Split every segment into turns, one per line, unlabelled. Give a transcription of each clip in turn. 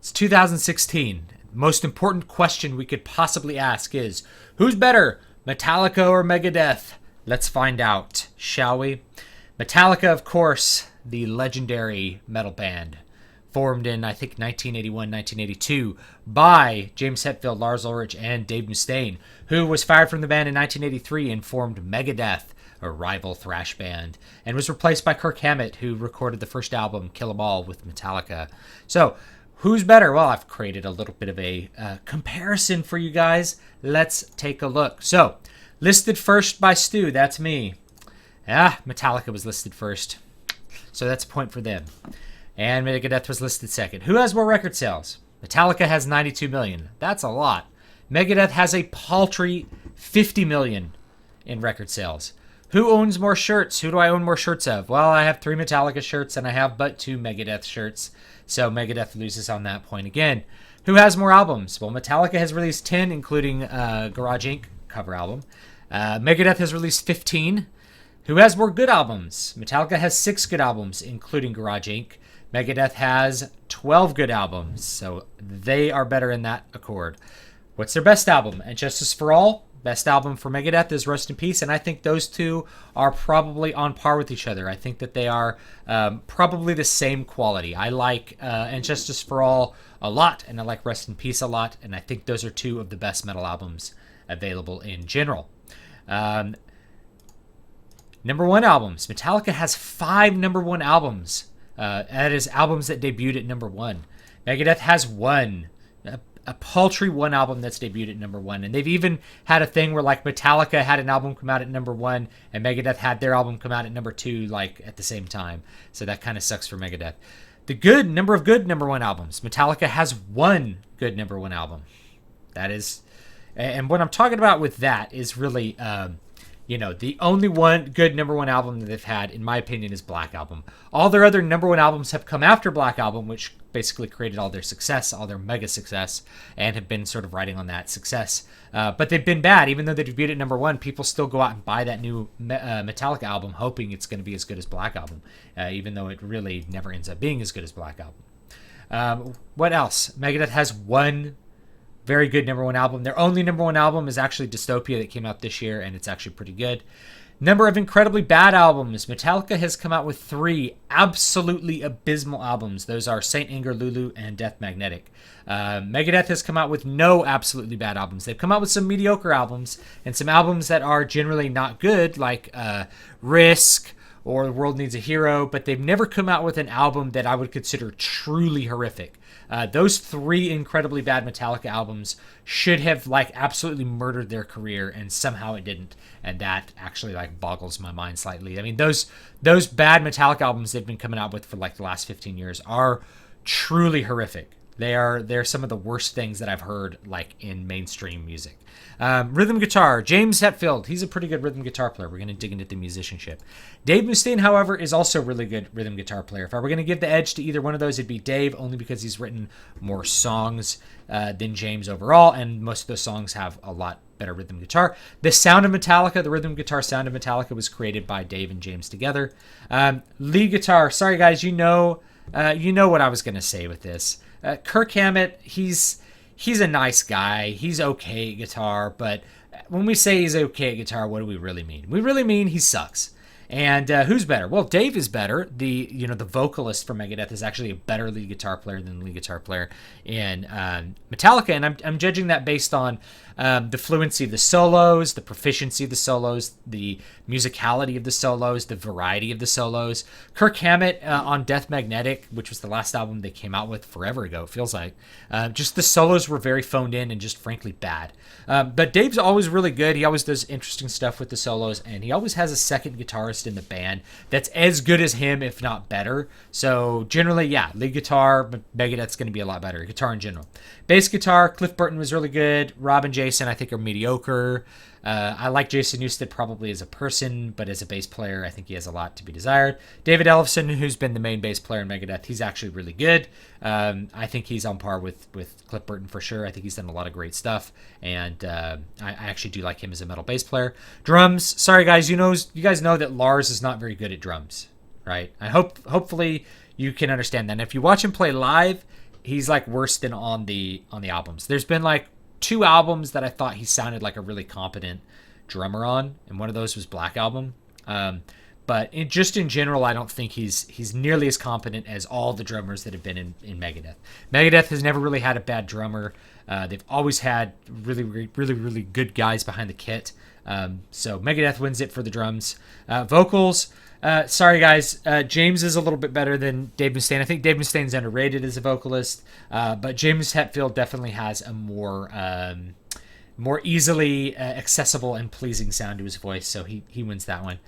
It's 2016. Most important question we could possibly ask is, who's better, Metallica or Megadeth? Let's find out, shall we? Metallica, of course, the legendary metal band, formed in, I think, 1981, 1982 by James Hetfield, Lars Ulrich, and Dave Mustaine, who was fired from the band in 1983 and formed Megadeth, a rival thrash band, and was replaced by Kirk Hammett, who recorded the first album, Kill 'Em All, with Metallica. So, who's better? Well, I've created a little bit of a comparison for you guys. Let's take a look. So, listed first by Stu, that's me. Metallica was listed first, so that's a point for them. And Megadeth was listed second. Who has more record sales? Metallica has 92 million. That's a lot. Megadeth has a paltry 50 million in record sales. Who owns more shirts? Who do I own more shirts of? Well, I have 3 Metallica shirts and I have but 2 Megadeth shirts. So Megadeth loses on that point again. Who has more albums? Well, Metallica has released 10, including Garage Inc. cover album. Megadeth has released 15. Who has more good albums? Metallica has 6 good albums, including Garage Inc. Megadeth has 12 good albums, so they are better in that accord. What's their best album? And Justice for All? Best album for Megadeth is Rest in Peace, and I think those two are probably on par with each other. I think that they are probably the same quality. I like And Justice for All a lot, and I like Rest in Peace a lot, and I think those are two of the best metal albums available in general. Number one albums. Metallica has 5 number one albums. That is albums that debuted at number one. Megadeth has 1. A paltry 1 album that's debuted at number 1. And they've even had a thing where, like, Metallica had an album come out at number 1 and Megadeth had their album come out at number 2, like, at the same time. So that kind of sucks for Megadeth. The number of good number 1 albums. Metallica has 1 good number 1 album. That is... And what I'm talking about with that is really... the only one good number 1 album that they've had, in my opinion, is Black Album. All their other number 1 albums have come after Black Album, which basically created all their success, all their mega success, and have been sort of riding on that success. But they've been bad. Even though they debuted at number 1, people still go out and buy that new Metallica album, hoping it's going to be as good as Black Album, even though it really never ends up being as good as Black Album. What else? Megadeth has 1 very good number 1 album. Their only number 1 album is actually Dystopia that came out this year, and it's actually pretty good. Number of incredibly bad albums. Metallica has come out with 3 absolutely abysmal albums. Those are Saint Anger Lulu and Death Magnetic. Megadeth has come out with no absolutely bad albums. They've come out with some mediocre albums and some albums that are generally not good, like Risk or The World Needs a Hero, but they've never come out with an album that I would consider truly horrific. Those 3 incredibly bad Metallica albums should have, like, absolutely murdered their career, and somehow it didn't. And that actually, like, boggles my mind slightly. I mean, those bad Metallica albums they've been coming out with for, like, the last 15 years are truly horrific. They're some of the worst things that I've heard, like, in mainstream music. Rhythm guitar. James Hetfield. He's a pretty good rhythm guitar player. We're going to dig into the musicianship. Dave Mustaine, however, is also a really good rhythm guitar player. If I were going to give the edge to either one of those, it'd be Dave, only because he's written more songs than James overall, and most of those songs have a lot better rhythm guitar. The sound of Metallica, the rhythm guitar sound of Metallica, was created by Dave and James together. Lead guitar. Sorry, guys, you know what I was going to say with this. Kirk Hammett, he's a nice guy. He's okay at guitar, but when we say he's okay at guitar, what do we really mean? We really mean he sucks. And who's better? Well, Dave is better. The vocalist for Megadeth is actually a better lead guitar player than the lead guitar player in Metallica, and I'm judging that based on the fluency of the solos, the proficiency of the solos, the musicality of the solos, the variety of the solos. Kirk Hammett on Death Magnetic, which was the last album they came out with forever ago, it feels like, just the solos were very phoned in and just frankly bad. But Dave's always really good. He always does interesting stuff with the solos, and he always has a second guitarist in the band that's as good as him, if not better. So generally, yeah, lead guitar, Megadeth's going to be a lot better. Guitar in general. Bass guitar, Cliff Burton was really good. Rob and Jason, I think, are mediocre. I like Jason Newsted probably as a person, but as a bass player, I think he has a lot to be desired. David Ellefson, who's been the main bass player in Megadeth, he's actually really good. I think he's on par with Cliff Burton for sure. I think he's done a lot of great stuff, and I actually do like him as a metal bass player. Drums, sorry guys, you guys know that Lars is not very good at drums, right? Hopefully you can understand that. And if you watch him play live, he's like worse than on the albums. There's been like 2 albums that I thought he sounded like a really competent drummer on, and one of those was Black Album. But just in general, I don't think he's nearly as competent as all the drummers that have been in Megadeth. Megadeth has never really had a bad drummer. They've always had really good guys behind the kit. So Megadeth wins it for the drums. Vocals, sorry guys, James is a little bit better than Dave Mustaine. I think Dave Mustaine's underrated as a vocalist, but James Hetfield definitely has a more easily accessible and pleasing sound to his voice, so he wins that one.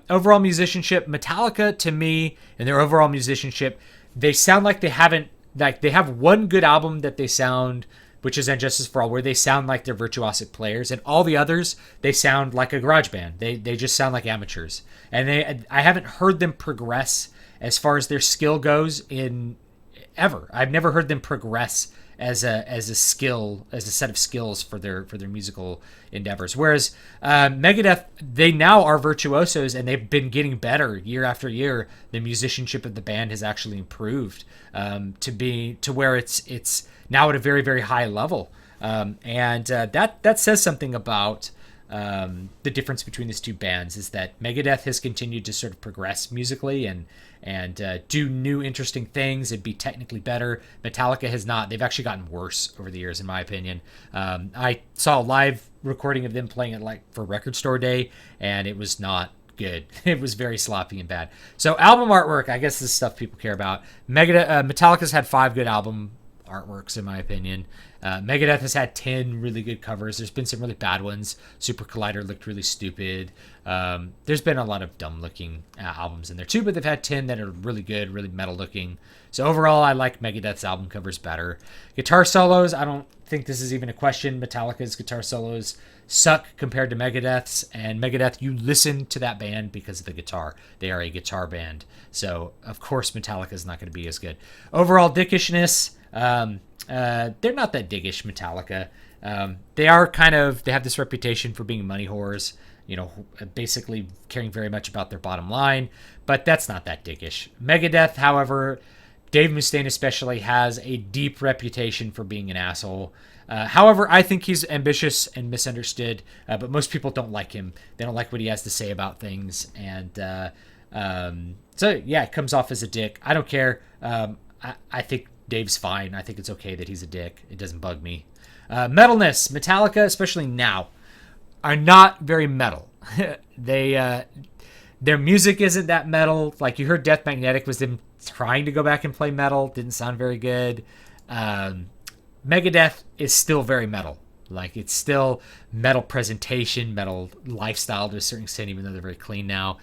Overall musicianship, Metallica, to me, and their overall musicianship, they sound like they have one good album that they sound, which is Injustice for All, where they sound like they're virtuosic players, and all the others, they sound like a garage band. They just sound like amateurs. And I haven't heard them progress as far as their skill goes in ever. I've never heard them progress as a set of skills for their musical endeavors. Whereas Megadeth, they now are virtuosos, and they've been getting better year after year. The musicianship of the band has actually improved to where it's now at a very high level, and that says something about the difference between these two bands, is that Megadeth has continued to sort of progress musically and do new interesting things and be technically better. Metallica has not. They've actually gotten worse over the years, in my opinion. I saw a live recording of them playing it like for Record Store Day, and it was not good. It was very sloppy and bad. So album artwork, I guess, this is stuff people care about. Metallica's had 5 good album artworks, in my opinion. Megadeth has had 10 really good covers. There's been some really bad ones. Super Collider looked really stupid. There's been a lot of dumb looking albums in there too, but they've had 10 that are really good, really metal looking. So overall, I like Megadeth's album covers better. Guitar solos, I don't think this is even a question. Metallica's guitar solos suck compared to Megadeth's, and Megadeth, you listen to that band because of the guitar. They are a guitar band. So of course Metallica's not going to be as good. Overall dickishness, they're not that diggish, Metallica. They have this reputation for being money whores, basically caring very much about their bottom line, but that's not that diggish. Megadeth, however, Dave Mustaine especially, has a deep reputation for being an asshole. However, I think he's ambitious and misunderstood, but most people don't like him. They don't like what he has to say about things, and so yeah, it comes off as a dick. I don't care. I think Dave's fine. I think it's okay that he's a dick. It doesn't bug me. Metalness. Metallica, especially now, are not very metal. Their music isn't that metal. Like, you heard Death Magnetic was them trying to go back and play metal. Didn't sound very good. Megadeth is still very metal. Like, it's still metal presentation, metal lifestyle to a certain extent, even though they're very clean now.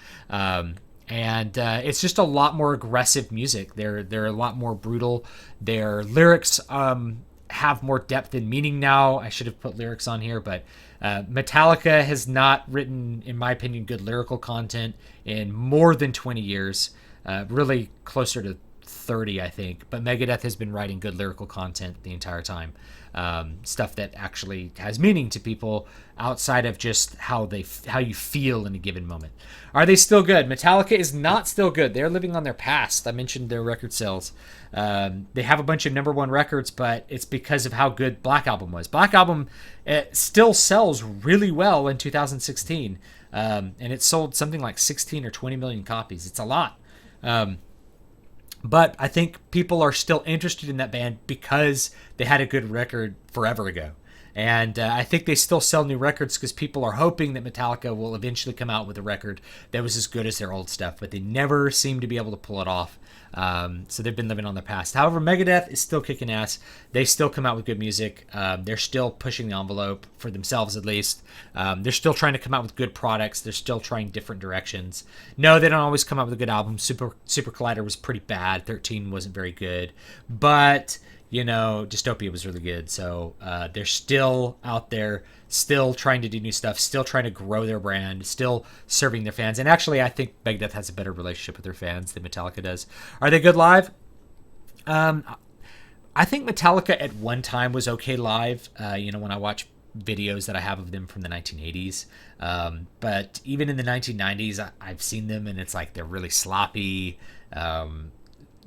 And it's just a lot more aggressive music. They're a lot more brutal. Their lyrics have more depth and meaning now. I should have put lyrics on here, but Metallica has not written, in my opinion, good lyrical content in more than 20 years. Really closer to 30, I think. But Megadeth has been writing good lyrical content the entire time. Stuff that actually has meaning to people outside of just how you feel in a given moment. Are they still good? Metallica is not still good. They're living on their past. I mentioned their record sales. They have a bunch of #1 records, but it's because of how good Black Album was. Black Album still sells really well in 2016, and it sold something like 16 or 20 million copies. It's a lot. But I think people are still interested in that band because they had a good record forever ago. And I think they still sell new records because people are hoping that Metallica will eventually come out with a record that was as good as their old stuff, but they never seem to be able to pull it off. So they've been living on their past. However, Megadeth is still kicking ass. They still come out with good music. They're still pushing the envelope, for themselves at least. They're still trying to come out with good products. They're still trying different directions. No, they don't always come out with a good album. Super Collider was pretty bad. 13 wasn't very good. But Dystopia was really good. So they're still out there, still trying to do new stuff, still trying to grow their brand, still serving their fans. And actually, I think Megadeth has a better relationship with their fans than Metallica does. Are they good live? I think Metallica at one time was okay live. When I watch videos that I have of them from the 1980s. But even in the 1990s, I've seen them, and it's like they're really sloppy.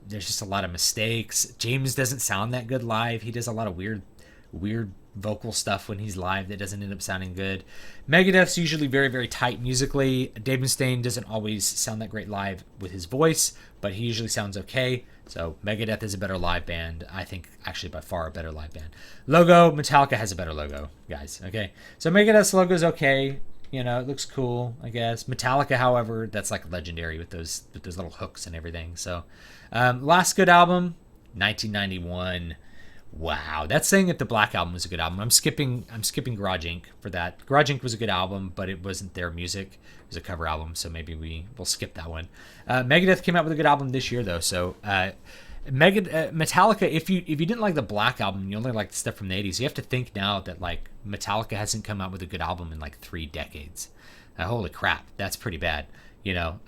There's just a lot of mistakes. James doesn't sound that good live. He does a lot of weird vocal stuff when he's live that doesn't end up sounding good. Megadeth's usually very, very tight musically. Dave Mustaine doesn't always sound that great live with his voice, but he usually sounds okay. So Megadeth is a better live band. I think actually by far a better live band. Logo, Metallica has a better logo, guys. Okay. So Megadeth's logo is okay. You know, it looks cool, I guess. Metallica, however, that's like legendary with those little hooks and everything. So, last good album, 1991. Wow, that's saying that the Black Album was a good album. I'm skipping Garage Inc. for that. Garage Inc. was a good album, but it wasn't their music. It was a cover album, so maybe we'll skip that one. Megadeth came out with a good album this year, though. So Metallica, if you didn't like the Black Album and you only like the stuff from the 80s, you have to think now that like Metallica hasn't come out with a good album in like 3 decades. Holy crap, that's pretty bad. You know,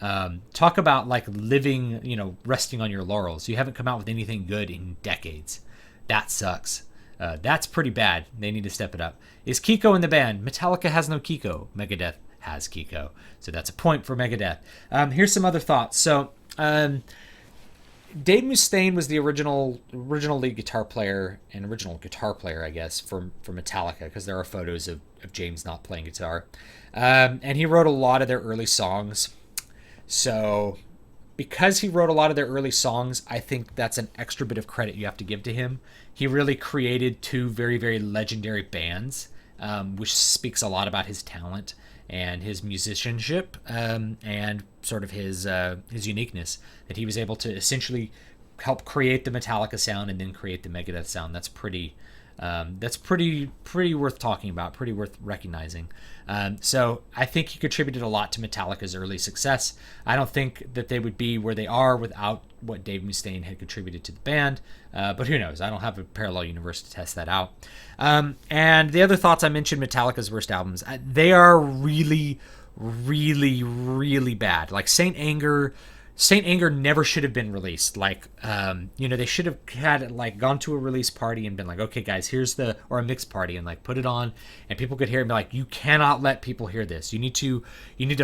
talk about like living, you know, resting on your laurels. You haven't come out with anything good in decades. That sucks. That's pretty bad. They need to step it up. Is Kiko in the band? Metallica has no Kiko. Megadeth has Kiko. So that's a point for Megadeth. Here's some other thoughts. So Dave Mustaine was the original lead guitar player and original guitar player, I guess, for Metallica, because there are photos of James not playing guitar. And he wrote a lot of their early songs. So because he wrote a lot of their early songs, I think that's an extra bit of credit you have to give to him. He really created 2 very, very legendary bands, which speaks a lot about his talent and his musicianship, and sort of his uniqueness, that he was able to essentially help create the Metallica sound and then create the Megadeth sound. That's pretty worth talking about, pretty worth recognizing. So I think he contributed a lot to Metallica's early success. I don't think that they would be where they are without what Dave Mustaine had contributed to the band, but who knows? I don't have a parallel universe to test that out. And the other thoughts I mentioned, Metallica's worst albums, they are really, really, really bad. Like Saint Anger never should have been released. Like, they should have had like gone to a release party and been like, okay, guys, or a mixed party, and like put it on, and people could hear it and be like, you cannot let people hear this. You need to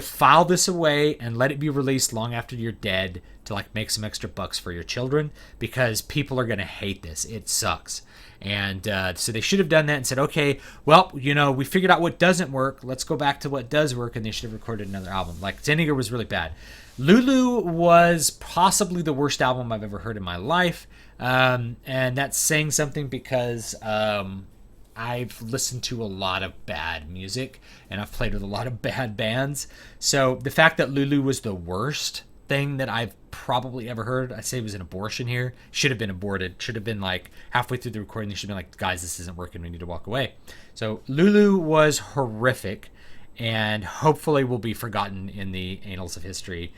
file this away and let it be released long after you're dead to like make some extra bucks for your children, because people are gonna hate this. It sucks. And so they should have done that and said, okay, well, we figured out what doesn't work. Let's go back to what does work, and they should have recorded another album. Like Saint Anger was really bad. Lulu was possibly the worst album I've ever heard in my life. And that's saying something, because I've listened to a lot of bad music and I've played with a lot of bad bands. So the fact that Lulu was the worst thing that I've probably ever heard, I say it was an abortion here. Should have been aborted. Should have been like halfway through the recording, they should have been like, guys, this isn't working. We need to walk away. So Lulu was horrific, and hopefully will be forgotten in the annals of history.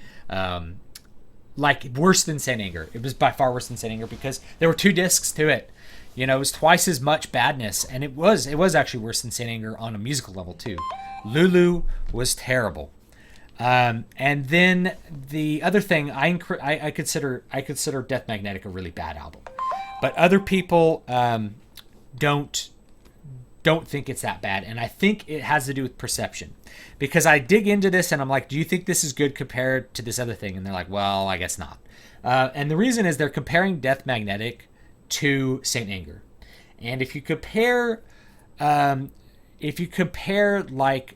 Like worse than Saint Anger. It was by far worse than Saint Anger, because there were 2 discs to it. It was twice as much badness, and it was actually worse than Saint Anger on a musical level too. Lulu was terrible. And then the other thing, I consider Death Magnetic a really bad album, but other people don't think it's that bad, and I think it has to do with perception, because I dig into this and I'm like, do you think this is good compared to this other thing? And they're like, well, I guess not. And the reason is they're comparing Death Magnetic to Saint Anger, and if you compare like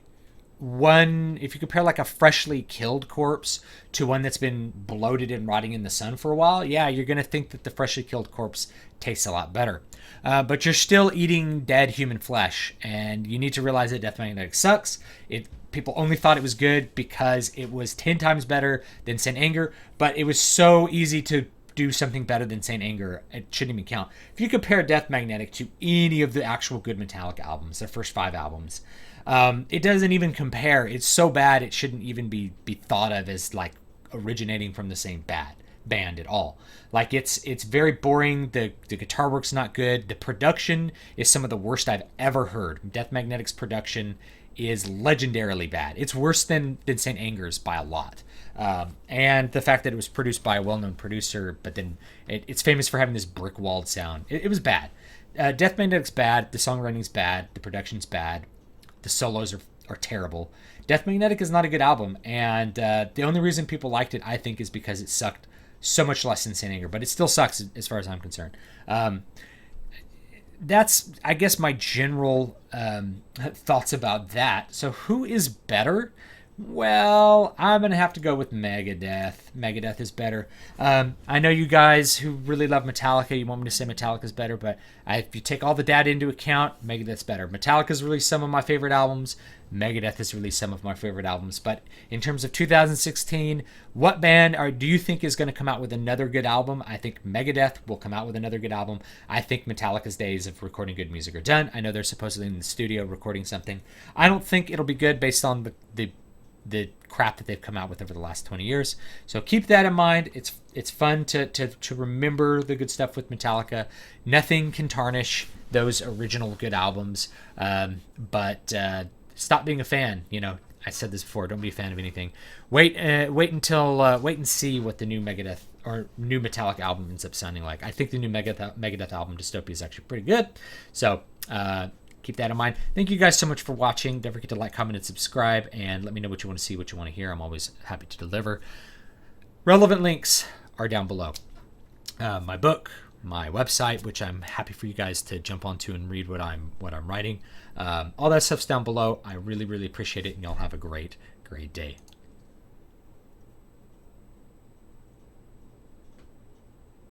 a freshly killed corpse to one that's been bloated and rotting in the sun for a while, yeah, you're going to think that the freshly killed corpse tastes a lot better. But you're still eating dead human flesh, and you need to realize that Death Magnetic sucks. People only thought it was good because it was 10 times better than Saint Anger, but it was so easy to do something better than Saint Anger, it shouldn't even count. If you compare Death Magnetic to any of the actual good Metallica albums, their first 5 albums, it doesn't even compare. It's so bad it shouldn't even be thought of as like originating from the same band at all. Like it's very boring. The guitar work's not good. The production is some of the worst I've ever heard. Death Magnetic's production is legendarily bad. It's worse than Saint Anger's by a lot. And the fact that it was produced by a well-known producer, but then it's famous for having this brick-walled sound. It was bad. Death Magnetic's bad. The songwriting's bad. The production's bad. The solos are terrible. Death Magnetic is not a good album, and the only reason people liked it, I think, is because it sucked so much less Insane Anger, but it still sucks as far as I'm concerned. That's, I guess, my general thoughts about that. So who is better? Well, I'm going to have to go with Megadeth. Megadeth is better. I know you guys who really love Metallica, you want me to say Metallica's better, but if you take all the data into account, Megadeth's better. Metallica's released some of my favorite albums. Megadeth has released some of my favorite albums. But in terms of 2016, what band do you think is going to come out with another good album? I think Megadeth will come out with another good album. I think Metallica's days of recording good music are done. I know they're supposedly in the studio recording something. I don't think it'll be good based on the crap that they've come out with over the last 20 years. So keep that in mind. It's fun to remember the good stuff with Metallica. Nothing can tarnish those original good albums. But stop being a fan. I said this before. Don't be a fan of anything. Wait and see what the new Megadeth or new Metallica album ends up sounding like. I think the new Megadeth album, Dystopia, is actually pretty good. So keep that in mind. Thank you guys so much for watching. Don't forget to like, comment, and subscribe, and let me know what you want to see, what you want to hear. I'm always happy to deliver. Relevant links are down below. My book, my website, which I'm happy for you guys to jump onto and read what I'm writing. All that stuff's down below. I really, really appreciate it, and y'all have a great day.